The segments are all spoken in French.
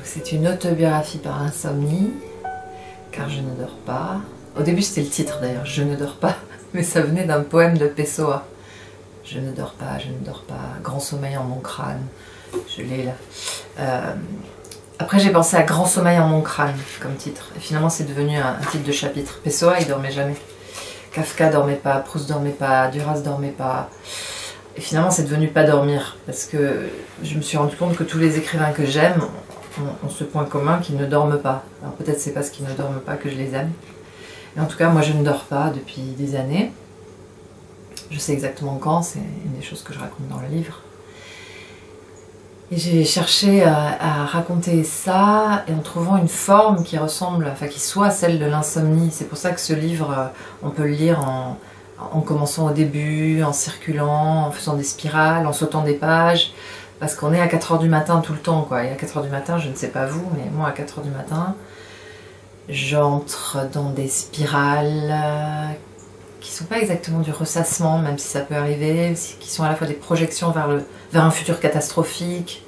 C'est une autobiographie par insomnie, car je ne dors pas. Au début c'était le titre d'ailleurs, je ne dors pas, mais ça venait d'un poème de Pessoa. Je ne dors pas, je ne dors pas, grand sommeil en mon crâne. Je l'ai là. Après j'ai pensé à grand sommeil en mon crâne comme titre. Et finalement c'est devenu un titre de chapitre. Pessoa il dormait jamais. Kafka dormait pas, Proust dormait pas, Duras dormait pas. Et finalement c'est devenu pas dormir. Parce que je me suis rendu compte que tous les écrivains que j'aime ont ce point commun qu'ils ne dorment pas. Alors peut-être c'est parce qu'ils ne dorment pas que je les aime. Mais en tout cas moi je ne dors pas depuis des années. Je sais exactement quand, c'est une des choses que je raconte dans le livre. Et j'ai cherché à raconter ça et en trouvant une forme qui ressemble, enfin qui soit celle de l'insomnie. C'est pour ça que ce livre, on peut le lire en commençant au début, en circulant, en faisant des spirales, en sautant des pages. Parce qu'on est à 4 h du matin tout le temps, quoi. Et à 4 h du matin, je ne sais pas vous, mais moi à 4 h du matin, j'entre dans des spirales qui ne sont pas exactement du ressassement, même si ça peut arriver, qui sont à la fois des projections vers un futur catastrophique.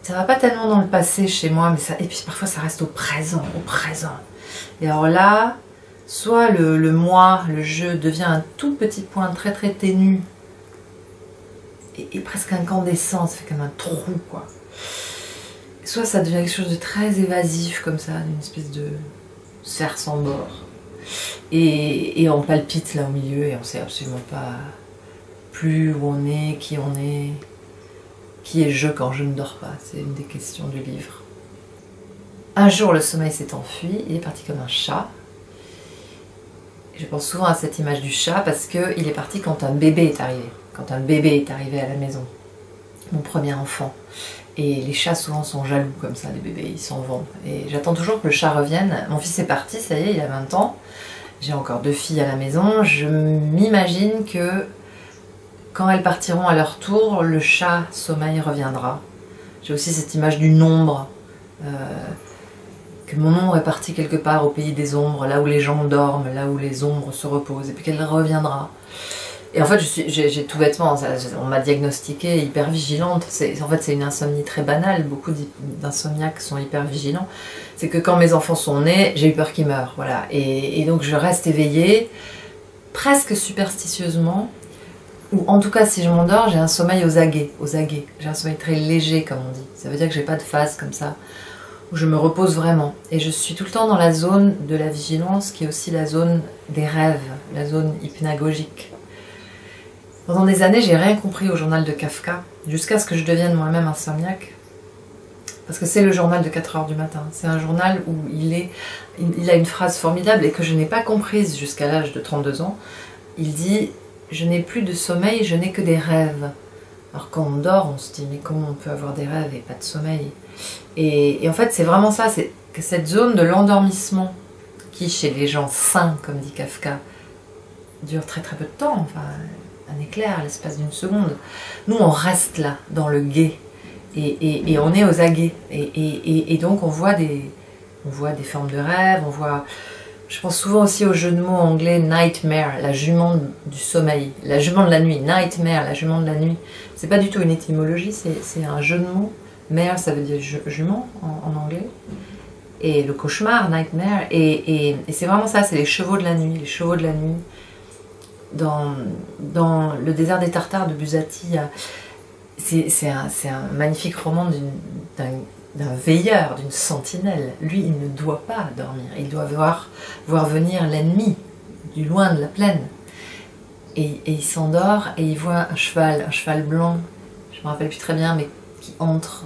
Ça va pas tellement dans le passé chez moi, mais et puis parfois ça reste au présent, au présent. Et alors là, soit le moi, le je, devient un tout petit point très très ténu, et presque incandescent, ça fait comme un trou, quoi. Soit ça devient quelque chose de très évasif, comme ça, d'une espèce de sphère sans bord. Et on palpite là au milieu, et on sait absolument pas plus où on est, qui est je quand je ne dors pas. C'est une des questions du livre. Un jour, le sommeil s'est enfui, il est parti comme un chat. Je pense souvent à cette image du chat parce qu'il est parti quand un bébé est arrivé. Quand un bébé est arrivé à la maison, mon premier enfant. Et les chats souvent sont jaloux comme ça, les bébés, ils s'en vont. Et j'attends toujours que le chat revienne. Mon fils est parti, ça y est, il a 20 ans. J'ai encore 2 filles à la maison. Je m'imagine que quand elles partiront à leur tour, le chat sommeil reviendra. J'ai aussi cette image du nombre. Que mon ombre est partie quelque part au pays des ombres, là où les gens dorment, là où les ombres se reposent, et puis qu'elle reviendra. Et en fait, j'ai tout bêtement, on m'a diagnostiquée hyper vigilante. En fait, c'est une insomnie très banale. Beaucoup d'insomniaques sont hyper vigilants. C'est que quand mes enfants sont nés, j'ai eu peur qu'ils meurent. Voilà. Et donc, je reste éveillée, presque superstitieusement. Ou en tout cas, si je m'endors, j'ai un sommeil aux aguets. J'ai un sommeil très léger, comme on dit. Ça veut dire que j'ai pas de phase comme ça, où je me repose vraiment. Et je suis tout le temps dans la zone de la vigilance, qui est aussi la zone des rêves, la zone hypnagogique. Pendant des années, j'ai rien compris au journal de Kafka, jusqu'à ce que je devienne moi-même insomniaque. Parce que c'est le journal de 4 h du matin. C'est un journal où il a une phrase formidable et que je n'ai pas comprise jusqu'à l'âge de 32 ans. Il dit « Je n'ai plus de sommeil, je n'ai que des rêves ». Alors quand on dort, on se dit « Mais comment on peut avoir des rêves et pas de sommeil ?» Et en fait, c'est vraiment ça, c'est que cette zone de l'endormissement, qui chez les gens sains, comme dit Kafka, dure très très peu de temps, enfin, un éclair à l'espace d'une seconde. Nous, on reste là, dans le guet, et on est aux aguets. Et donc, on voit des formes de rêves, je pense souvent aussi au jeu de mots anglais nightmare, la jument du sommeil, la jument de la nuit, nightmare, la jument de la nuit. C'est pas du tout une étymologie, c'est un jeu de mots. Mare, ça veut dire jument en anglais. Et le cauchemar, nightmare. Et c'est vraiment ça, c'est les chevaux de la nuit. Les chevaux de la nuit. Dans le désert des Tartares de Buzzati, c'est un magnifique roman d'un veilleur, d'une sentinelle. Lui, il ne doit pas dormir. Il doit voir venir l'ennemi du loin de la plaine. Et il s'endort et il voit un cheval blanc, je me rappelle plus très bien, mais qui entre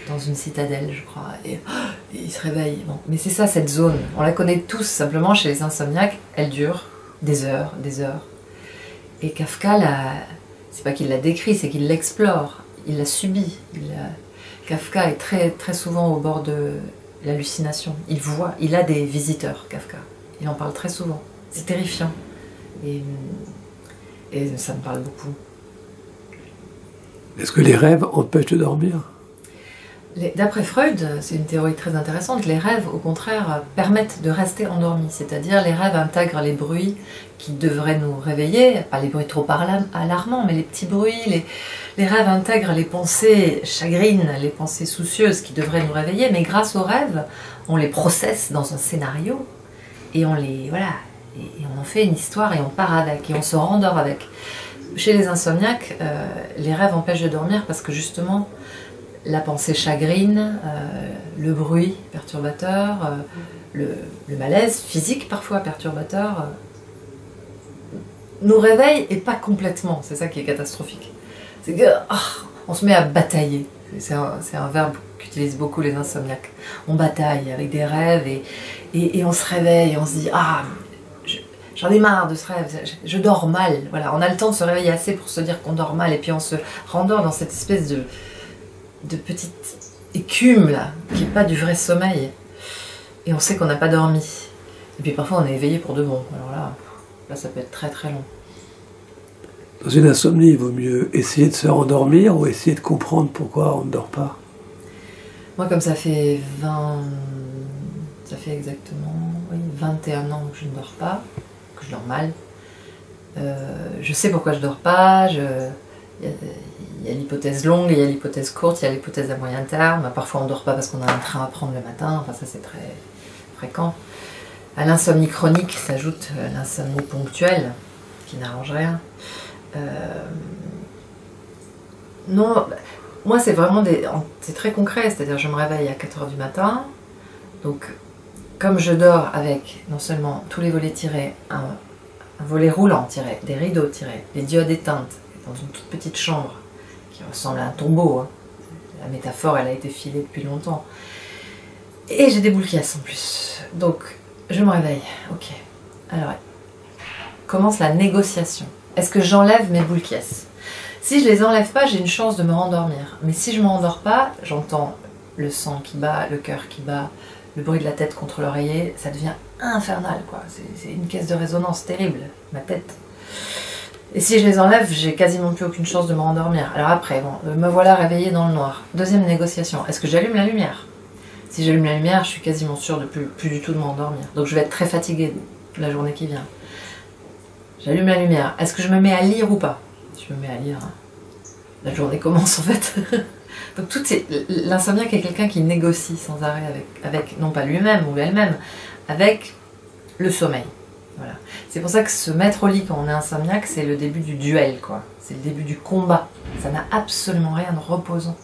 dans une citadelle, je crois, et il se réveille. Bon. Mais c'est ça, cette zone, on la connaît tous, simplement chez les insomniaques, elle dure des heures, des heures. Et Kafka, c'est pas qu'il la décrit, c'est qu'il l'explore, il la subit. Kafka est très, très souvent au bord de l'hallucination. Il a des visiteurs, Kafka. Il en parle très souvent. C'est terrifiant. Et ça me parle beaucoup. Est-ce que les rêves empêchent de dormir? D'après Freud, c'est une théorie très intéressante, les rêves, au contraire, permettent de rester endormis. C'est-à-dire, les rêves intègrent les bruits qui devraient nous réveiller, pas les bruits trop alarmants, mais les petits bruits. Les rêves intègrent les pensées chagrines, les pensées soucieuses qui devraient nous réveiller, mais grâce aux rêves, on les processe dans un scénario, et on en fait une histoire, et on part avec, et on se rendort avec. Chez les insomniaques, les rêves empêchent de dormir parce que justement, la pensée chagrine, le bruit perturbateur, le malaise physique parfois perturbateur, nous réveille et pas complètement. C'est ça qui est catastrophique. C'est que on se met à batailler. C'est un verbe qu'utilisent beaucoup les insomniaques. On bataille avec des rêves et on se réveille et on se dit j'en ai marre de ce rêve, je dors mal. Voilà, on a le temps de se réveiller assez pour se dire qu'on dort mal et puis on se rendort dans cette espèce de petite écume là, qui n'est pas du vrai sommeil. Et on sait qu'on n'a pas dormi. Et puis parfois on est éveillé pour de bon. Alors là ça peut être très très long. Dans une insomnie, il vaut mieux essayer de se rendormir ou essayer de comprendre pourquoi on ne dort pas. Moi comme ça fait exactement 21 ans que je ne dors pas, que je dors mal. Je sais pourquoi je dors pas, il y a l'hypothèse longue, il y a l'hypothèse courte, il y a l'hypothèse à moyen terme. Parfois on ne dort pas parce qu'on a un train à prendre le matin, enfin ça c'est très fréquent. À l'insomnie chronique s'ajoute l'insomnie ponctuelle, qui n'arrange rien. Non, moi c'est vraiment c'est très concret, c'est-à-dire je me réveille à 4 h du matin, donc comme je dors avec non seulement tous les volets tirés, un volet roulant tiré, des rideaux tirés, les diodes éteintes, dans une toute petite chambre qui ressemble à un tombeau, hein. La métaphore elle a été filée depuis longtemps, et j'ai des boules qui en plus, donc je me réveille, ok, alors commence la négociation. Est-ce que j'enlève mes boules qui? Si je les enlève pas, j'ai une chance de me rendormir. Mais si je ne me rendors pas, j'entends le sang qui bat, le cœur qui bat, le bruit de la tête contre l'oreiller, ça devient infernal, quoi. C'est une caisse de résonance terrible, ma tête. Et si je les enlève, j'ai quasiment plus aucune chance de me rendormir. Alors après, bon, me voilà réveillée dans le noir. Deuxième négociation, est-ce que j'allume la lumière? Si j'allume la lumière, je suis quasiment sûre de plus du tout de m'endormir. Donc je vais être très fatiguée la journée qui vient. J'allume la lumière. Est-ce que je me mets à lire ou pas? Si je me mets à lire, la journée commence en fait. Donc l'insomniaque est quelqu'un qui négocie sans arrêt avec non pas lui-même ou elle-même, avec le sommeil. Voilà. C'est pour ça que se mettre au lit quand on est insomniaque, c'est le début du duel, quoi. C'est le début du combat. Ça n'a absolument rien de reposant.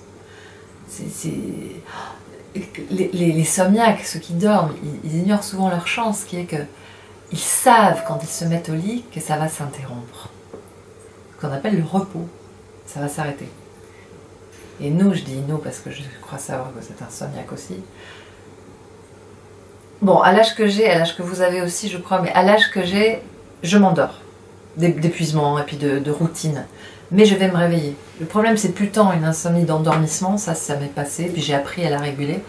Les somniaques, ceux qui dorment, ils ignorent souvent leur chance, qui est que ils savent quand ils se mettent au lit que ça va s'interrompre. Ce qu'on appelle le repos. Ça va s'arrêter. Et nous, je dis nous parce que je crois savoir que c'est insomniaque aussi. Bon, à l'âge que j'ai, à l'âge que vous avez aussi, je crois, mais à l'âge que j'ai, je m'endors. D'épuisement et puis de routine. Mais je vais me réveiller. Le problème, c'est plus tant une insomnie d'endormissement, ça m'est passé, puis j'ai appris à la réguler.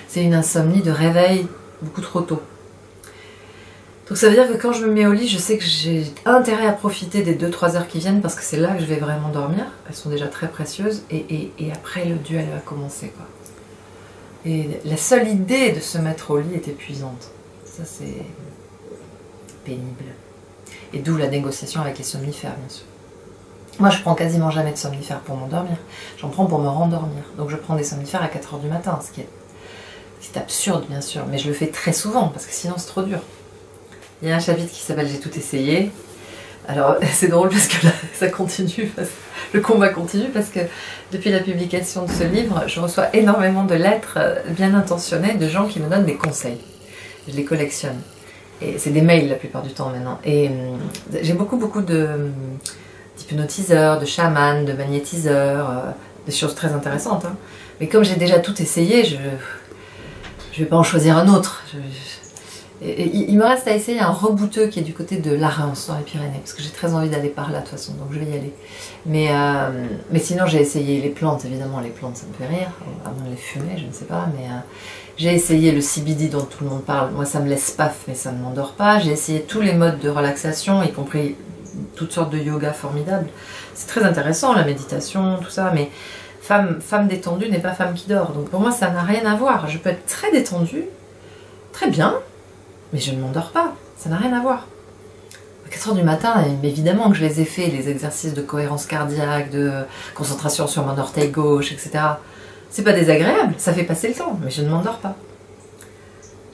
C'est une insomnie de réveil beaucoup trop tôt. Donc ça veut dire que quand je me mets au lit, je sais que j'ai intérêt à profiter des 2-3 heures qui viennent parce que c'est là que je vais vraiment dormir. Elles sont déjà très précieuses et après le duel va commencer, quoi. Et la seule idée de se mettre au lit est épuisante. Ça c'est pénible. Et d'où la négociation avec les somnifères, bien sûr. Moi je prends quasiment jamais de somnifères pour m'endormir. J'en prends pour me rendormir. Donc je prends des somnifères à 4 h du matin, ce qui est absurde bien sûr. Mais je le fais très souvent parce que sinon c'est trop dur. Il y a un chapitre qui s'appelle « J'ai tout essayé ». Alors c'est drôle parce que là, ça continue, le combat continue parce que depuis la publication de ce livre, je reçois énormément de lettres bien intentionnées de gens qui me donnent des conseils. Je les collectionne. Et c'est des mails la plupart du temps maintenant. Et j'ai beaucoup d'hypnotiseurs, de chamans, de magnétiseurs, des choses très intéressantes. Hein. Mais comme j'ai déjà tout essayé, je vais pas en choisir un autre. Et il me reste à essayer un rebouteux qui est du côté de la Reims dans les Pyrénées, parce que j'ai très envie d'aller par là de toute façon, donc je vais y aller. Mais sinon j'ai essayé les plantes, évidemment les plantes ça me fait rire, à moins de les fumer, je ne sais pas, mais j'ai essayé le CBD dont tout le monde parle, moi ça me laisse paf mais ça ne m'endort pas, j'ai essayé tous les modes de relaxation, y compris toutes sortes de yoga formidables, c'est très intéressant la méditation, tout ça, mais femme détendue n'est pas femme qui dort. Donc pour moi, ça n'a rien à voir. Je peux être très détendue, très bien, mais je ne m'endors pas. Ça n'a rien à voir. À 4 heures du matin, évidemment que je les ai fait, les exercices de cohérence cardiaque, de concentration sur mon orteil gauche, etc. C'est pas désagréable, ça fait passer le temps, mais je ne m'endors pas.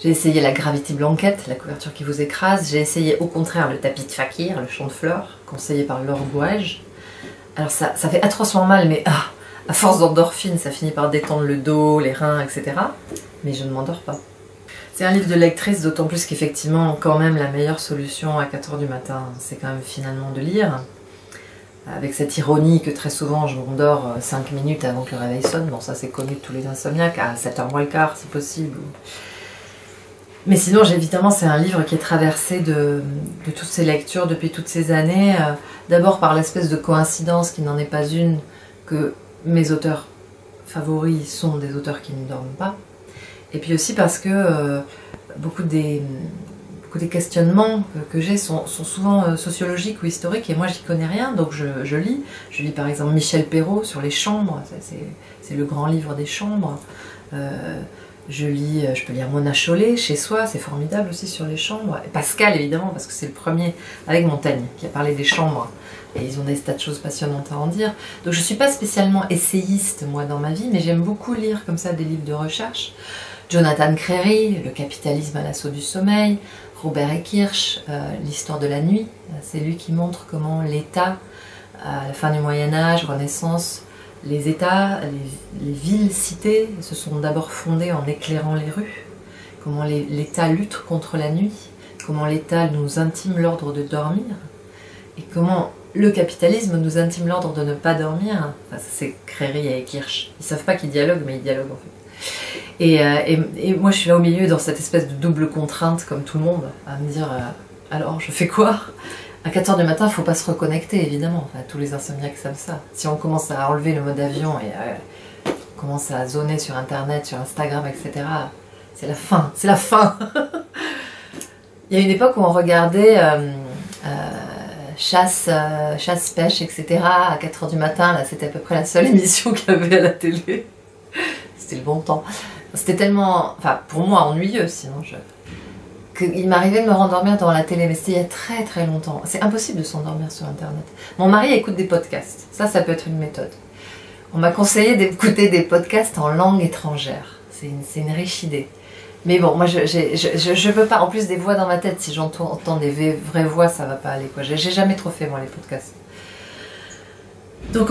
J'ai essayé la Gravity Blanket, la couverture qui vous écrase. J'ai essayé au contraire le tapis de fakir, le champ de fleurs, conseillé par Laure Gouage. Alors ça fait atrocement mal, mais à force d'endorphine, ça finit par détendre le dos, les reins, etc. Mais je ne m'endors pas. C'est un livre de lectrice, d'autant plus qu'effectivement, quand même, la meilleure solution à 4 heures du matin, c'est quand même finalement de lire. Avec cette ironie que très souvent, je m'endors 5 minutes avant que le réveil sonne. Bon, ça c'est connu de tous les insomniaques, à 7h moins le quart, si possible. Mais sinon, évidemment, c'est un livre qui est traversé de toutes ces lectures depuis toutes ces années. D'abord par l'espèce de coïncidence, qui n'en est pas une, que mes auteurs favoris sont des auteurs qui ne dorment pas. Et puis aussi parce que beaucoup des questionnements que j'ai sont souvent sociologiques ou historiques, et moi j'y connais rien, donc je lis. Je lis par exemple Michel Perrault sur les chambres, c'est le grand livre des chambres. Je peux lire Mona Chollet, Chez soi, c'est formidable aussi sur les chambres. Et Pascal, évidemment, parce que c'est le premier, avec Montaigne, qui a parlé des chambres. Et ils ont des tas de choses passionnantes à en dire. Donc je ne suis pas spécialement essayiste, moi, dans ma vie, mais j'aime beaucoup lire comme ça des livres de recherche. Jonathan Crary, Le capitalisme à l'assaut du sommeil. Robert Ekirch, L'histoire de la nuit. C'est lui qui montre comment l'État, à la fin du Moyen-Âge, Renaissance, les États, les villes-cités se sont d'abord fondées en éclairant les rues, comment l'État lutte contre la nuit, comment l'État nous intime l'ordre de dormir, et comment le capitalisme nous intime l'ordre de ne pas dormir. Enfin, c'est Crary et Ekirch. Ils ne savent pas qu'ils dialoguent, mais ils dialoguent en fait. Et moi je suis là au milieu dans cette espèce de double contrainte, comme tout le monde, à me dire alors je fais quoi ? À 4 heures du matin, il ne faut pas se reconnecter, évidemment. Enfin, tous les insomniaques savent ça. Si on commence à enlever le mode avion et on commence à zoner sur Internet, sur Instagram, etc., c'est la fin. C'est la fin. Il y a une époque où on regardait chasse, pêche, etc. à 4 heures du matin. Là, c'était à peu près la seule émission qu'il y avait à la télé. C'était le bon temps. C'était tellement, enfin, pour moi, ennuyeux, sinon qu'il m'arrivait de me rendormir devant la télé, mais c'était il y a très très longtemps. C'est impossible de s'endormir sur Internet. Mon mari écoute des podcasts, ça peut être une méthode. On m'a conseillé d'écouter des podcasts en langue étrangère, c'est une riche idée. Mais bon, moi je peux pas, en plus des voix dans ma tête, si j'entends des vraies voix, ça va pas aller, quoi. J'ai jamais trop fait moi les podcasts. Donc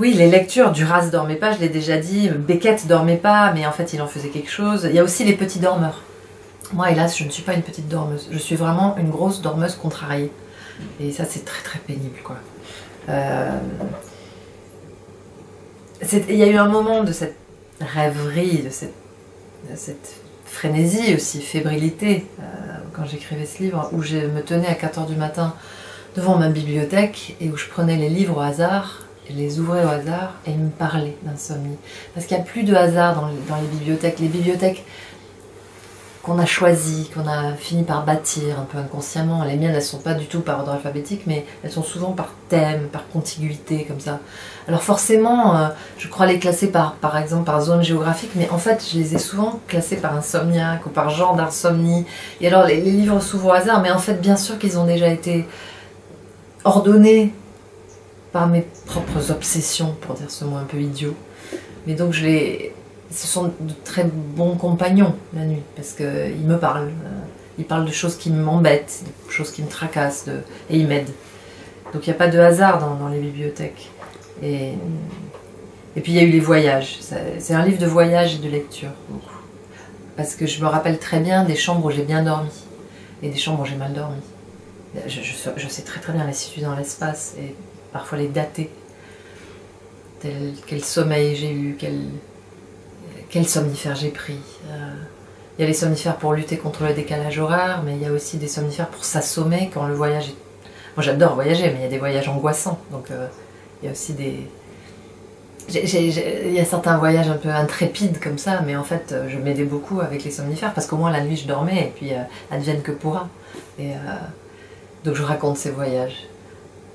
oui, les lectures, Duras dormait pas, je l'ai déjà dit, Beckett dormait pas, mais en fait il en faisait quelque chose. Il y a aussi les petits dormeurs. Moi, hélas, je ne suis pas une petite dormeuse. Je suis vraiment une grosse dormeuse contrariée. Et ça, c'est très très pénible, quoi. Il y a eu un moment de cette rêverie, de cette frénésie aussi, fébrilité, quand j'écrivais ce livre, où je me tenais à 4 heures du matin devant ma bibliothèque et où je prenais les livres au hasard, et les ouvrais au hasard et ils me parlaient d'insomnie. Parce qu'il n'y a plus de hasard dans les bibliothèques. Les bibliothèques qu'on a choisi, qu'on a fini par bâtir un peu inconsciemment. Les miennes, elles ne sont pas du tout par ordre alphabétique, mais elles sont souvent par thème, par contiguïté, comme ça. Alors forcément, je crois les classer par exemple par zone géographique, mais en fait, je les ai souvent classés par insomniaque ou par genre d'insomnie. Et alors, les livres s'ouvrent au hasard, mais en fait, bien sûr qu'ils ont déjà été ordonnés par mes propres obsessions, pour dire ce mot un peu idiot. Mais donc, ce sont de très bons compagnons la nuit, parce qu'ils me parlent. Ils parlent de choses qui m'embêtent, de choses qui me tracassent, et ils m'aident. Donc il n'y a pas de hasard dans les bibliothèques. Et puis il y a eu les voyages. C'est un livre de voyage et de lecture, beaucoup. Parce que je me rappelle très bien des chambres où j'ai bien dormi, et des chambres où j'ai mal dormi. Je sais très très bien les situer dans l'espace, et parfois les dater. Quel sommeil j'ai eu, quel somnifère j'ai pris. Il y a les somnifères pour lutter contre le décalage horaire, mais il y a aussi des somnifères pour s'assommer quand le voyage est... Moi j'adore voyager, mais il y a des voyages angoissants, donc il y a aussi des... Il y a certains voyages un peu intrépides comme ça, mais en fait je m'aidais beaucoup avec les somnifères, parce qu'au moins la nuit je dormais, et puis advienne que pourra. Et donc je raconte ces voyages,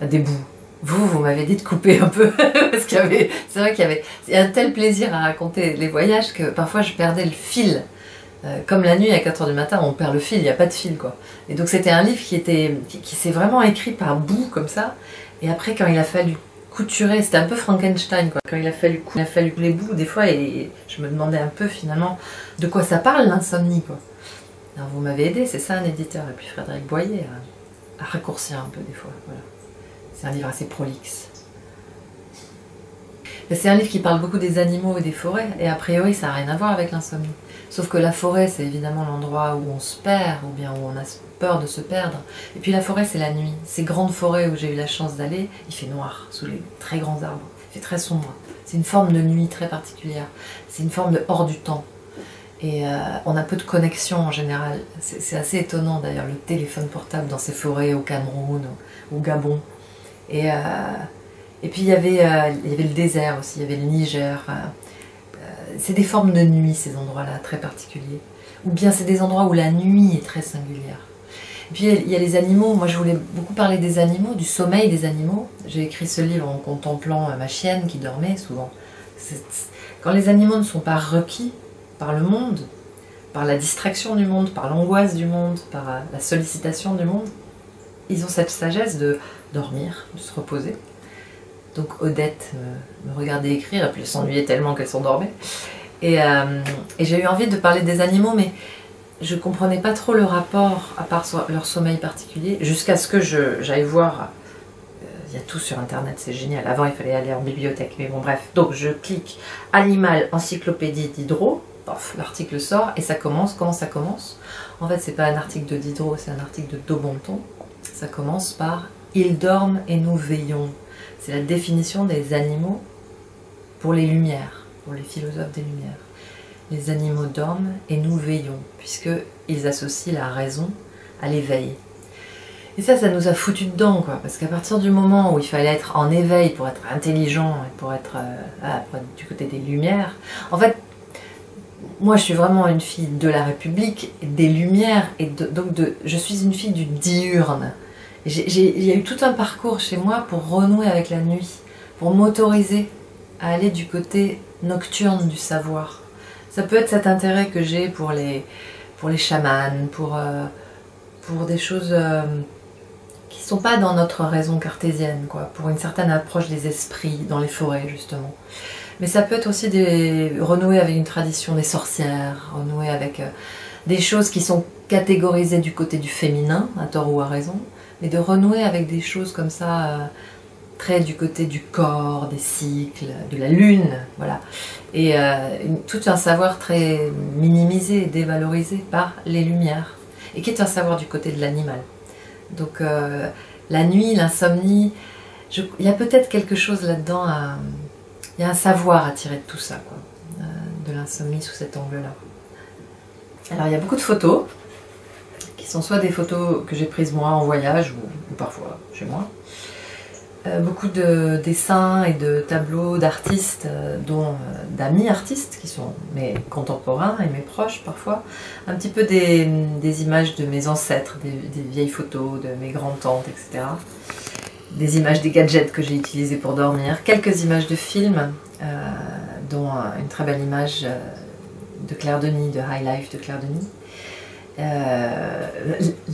des bouts, Vous m'avez dit de couper un peu, parce qu'il y avait, c'est vrai qu'il y a un tel plaisir à raconter les voyages que parfois je perdais le fil. Comme la nuit à 4 h du matin, on perd le fil, il n'y a pas de fil quoi. Et donc c'était un livre qui s'est vraiment écrit par bout comme ça. Et après quand il a fallu couturer, c'était un peu Frankenstein quoi. Quand il a fallu les bouts des fois, et je me demandais un peu finalement de quoi ça parle l'insomnie quoi. Alors vous m'avez aidé, c'est ça un éditeur. Et puis Frédéric Boyer a raccourci un peu des fois. Voilà. C'est un livre assez prolixe. C'est un livre qui parle beaucoup des animaux et des forêts, et a priori ça n'a rien à voir avec l'insomnie. Sauf que la forêt c'est évidemment l'endroit où on se perd, ou bien où on a peur de se perdre. Et puis la forêt c'est la nuit. Ces grandes forêts où j'ai eu la chance d'aller, il fait noir sous les très grands arbres, il fait très sombre. C'est une forme de nuit très particulière, c'est une forme de hors du temps. Et on a peu de connexion en général. C'est assez étonnant d'ailleurs le téléphone portable dans ces forêts au Cameroun, au Gabon. Et puis il y avait le désert aussi, il y avait le Niger. C'est des formes de nuit ces endroits-là, très particuliers. Ou bien c'est des endroits où la nuit est très singulière. Et puis il y a les animaux, moi je voulais beaucoup parler des animaux, du sommeil des animaux. J'ai écrit ce livre en contemplant ma chienne qui dormait souvent. Quand les animaux ne sont pas requis par le monde, par la distraction du monde, par l'angoisse du monde, par la sollicitation du monde, ils ont cette sagesse de dormir, de se reposer. Donc Odette me regardait écrire, et puis elle s'ennuyait tellement qu'elle s'endormait. Et j'ai eu envie de parler des animaux, mais je ne comprenais pas trop le rapport, à part leur sommeil particulier, jusqu'à ce que j'aille voir. Il y a tout sur internet, c'est génial. Avant il fallait aller en bibliothèque, mais bon bref. Donc je clique Animal Encyclopédie Diderot, l'article sort, et ça commence. Comment ça commence? En fait c'est pas un article de Diderot, c'est un article de Daubenton. Ça commence par « Ils dorment et nous veillons ». C'est la définition des animaux pour les Lumières, pour les philosophes des Lumières. Les animaux dorment et nous veillons, puisqu'ils associent la raison à l'éveil. Et ça nous a foutu dedans, quoi, parce qu'à partir du moment où il fallait être en éveil pour être intelligent et pour être du côté des Lumières, en fait, moi je suis vraiment une fille de la République, des Lumières, et je suis une fille du diurne. Il y a eu tout un parcours chez moi pour renouer avec la nuit, pour m'autoriser à aller du côté nocturne du savoir. Ça peut être cet intérêt que j'ai pour les chamans, pour des choses qui ne sont pas dans notre raison cartésienne, quoi, pour une certaine approche des esprits dans les forêts justement. Mais ça peut être aussi renouer avec une tradition des sorcières, renouer avec des choses qui sont catégorisées du côté du féminin, à tort ou à raison, mais de renouer avec des choses comme ça, très du côté du corps, des cycles, de la lune, voilà. Et tout un savoir très minimisé, dévalorisé par les Lumières, et qui est un savoir du côté de l'animal. Donc la nuit, l'insomnie, il y a peut-être quelque chose là-dedans, il y a un savoir à tirer de tout ça, quoi, de l'insomnie sous cet angle-là. Alors il y a beaucoup de photos, qui sont soit des photos que j'ai prises moi en voyage, ou parfois chez moi. Beaucoup de dessins et de tableaux d'artistes, dont d'amis artistes qui sont mes contemporains et mes proches parfois. Un petit peu des images de mes ancêtres, des vieilles photos de mes grands-tantes, etc. Des images des gadgets que j'ai utilisés pour dormir. Quelques images de films, dont une très belle image de Claire Denis, de High Life de Claire Denis.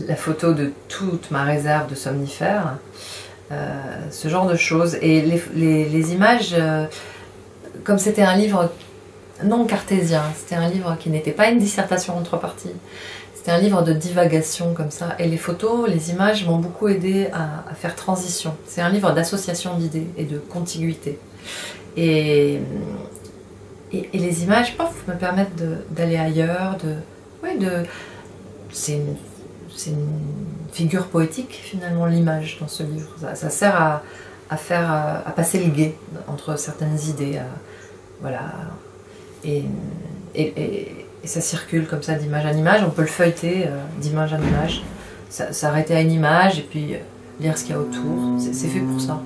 La photo de toute ma réserve de somnifères. Ce genre de choses, et les images, comme c'était un livre non cartésien, c'était un livre qui n'était pas une dissertation entre parties, c'était un livre de divagation comme ça, et les photos, les images m'ont beaucoup aidé à faire transition. C'est un livre d'association d'idées et de contiguïté, et les images me permettent d'aller ailleurs, c'est une figure poétique finalement, l'image dans ce livre. Ça sert à passer le gué entre certaines idées, voilà, et ça circule comme ça d'image en image. On peut le feuilleter d'image en image, s'arrêter à une image et puis lire ce qu'il y a autour. C'est fait pour ça.